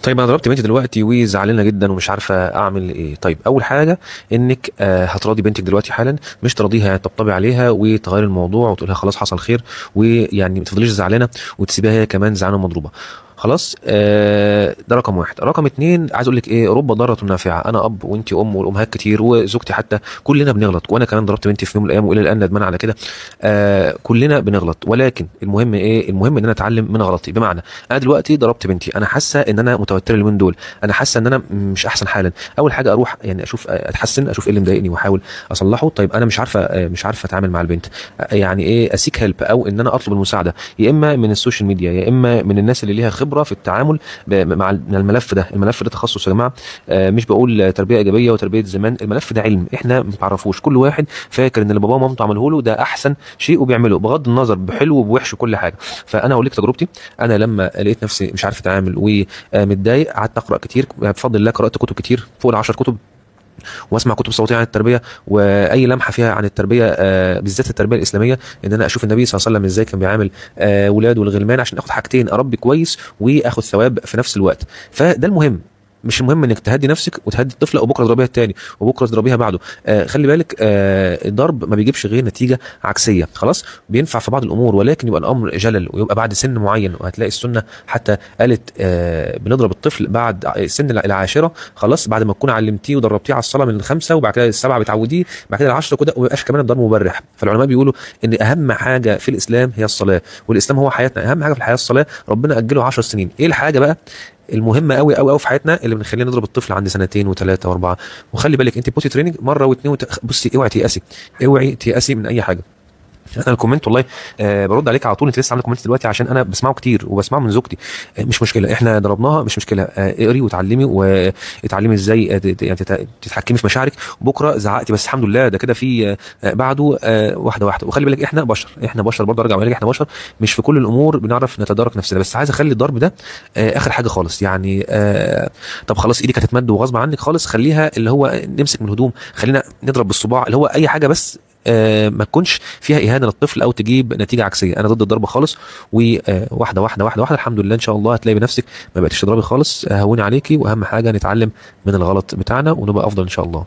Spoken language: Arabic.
طيب انا ضربت بنتي دلوقتي وزعلانه جدا ومش عارفه اعمل ايه. طيب اول حاجه انك هتراضي بنتك دلوقتي حالا، مش تراضيها يعني تطبطبي عليها وتغير الموضوع وتقول لها خلاص حصل خير، ويعني ما تفضليش زعلانه وتسيبيها هي كمان زعلانه ومضروبه. خلاص ده رقم واحد. رقم اتنين عايز اقول لك ايه، رب ضاره نافعه. انا اب وانت ام والامهات كتير وزوجتي حتى، كلنا بنغلط، وانا كمان ضربت بنتي في يوم من الايام والى الان ندمان على كده. كلنا بنغلط، ولكن المهم ايه، المهم ان انا اتعلم من غلطي. بمعنى انا دلوقتي ضربت بنتي، انا حاسه ان انا متوتره اليومين دول، انا حاسه ان انا مش احسن حالا. اول حاجه اروح يعني اشوف اتحسن، اشوف ايه اللي مضايقني واحاول اصلحه. طيب انا مش عارفه اتعامل مع البنت، يعني ايه اسيك هيلب، او ان انا اطلب المساعده يا اما من السوشيال ميديا يا اما من الناس اللي ليها خبره في التعامل مع الملف ده. الملف ده تخصص يا جماعه، مش بقول تربيه ايجابيه وتربيه زمان، الملف ده علم احنا ما بنعرفوش. كل واحد فاكر ان اللي باباه ومامته عملوه له ده احسن شيء وبيعمله، بغض النظر بحلو وبوحش وكل حاجه. فانا اقول لك تجربتي، انا لما لقيت نفسي مش عارف اتعامل ومتضايق، قعدت اقرا كتير بفضل الله، قرات كتب كتير فوق ال 10 كتب، واسمع كتب صوتيه عن التربيه، واي لمحه فيها عن التربيه بالذات التربيه الاسلاميه، ان انا اشوف النبي صلى الله عليه وسلم ازاي كان بيعامل ولاده والغلمان، عشان اخد حاجتين، اربي كويس واخد ثواب في نفس الوقت. فده المهم، مش المهم انك تهدي نفسك وتهدي الطفله وبكره تضربيها التاني وبكره تضربيها بعده. خلي بالك الضرب ما بيجيبش غير نتيجه عكسيه. خلاص بينفع في بعض الامور، ولكن يبقى الامر جلل ويبقى بعد سن معين. وهتلاقي السنه حتى قالت بنضرب الطفل بعد سن العاشره، خلاص بعد ما تكون علمتيه ودربتيه على الصلاه من الخمسه، وبعد كده السبعه بتعوديه، بعد كده العشره كده، وما يبقاش كمان الضرب مبرح. فالعلماء بيقولوا ان اهم حاجه في الاسلام هي الصلاه، والاسلام هو حياتنا، اهم حاجه في الحياه الصلاه. ربنا اجله 10 سنين. ايه الحاجه بقى المهمه قوي قوي قوي في حياتنا اللي بنخلينا نضرب الطفل عند سنتين وثلاثه واربعه؟ وخلي بالك انت بوتي تريننج مره واثنين بصي اوعي تيأسي، اوعي تيأسي من اي حاجه. انا الكومنت والله برد عليك على طول، انت لسه عامل كومنت دلوقتي عشان انا بسمعه كتير وبسمعه من زوجتي. مش مشكله، احنا ضربناها مش مشكله، اقري وتعلمي واتعلمي ازاي يعني تتحكمي في مشاعرك. بكره زعقتي بس الحمد لله ده كده في بعده واحده واحده. وخلي بالك احنا بشر، احنا بشر برضه، ارجع واقول لك احنا بشر، مش في كل الامور بنعرف نتدارك نفسنا. بس عايز اخلي الضرب ده اخر حاجه خالص يعني. طب خلاص ايدك هتتمد وغصب عنك خالص، خليها اللي هو نمسك من الهدوم، خلينا نضرب بالصباع، اللي هو اي حاجه بس ما تكونش فيها اهانه للطفل او تجيب نتيجه عكسيه. انا ضد الضرب خالص، وواحده واحده واحده واحده الحمد لله ان شاء الله هتلاقي بنفسك ما بقتش تضربي خالص. هوني عليكي، واهم حاجه نتعلم من الغلط بتاعنا ونبقى افضل ان شاء الله.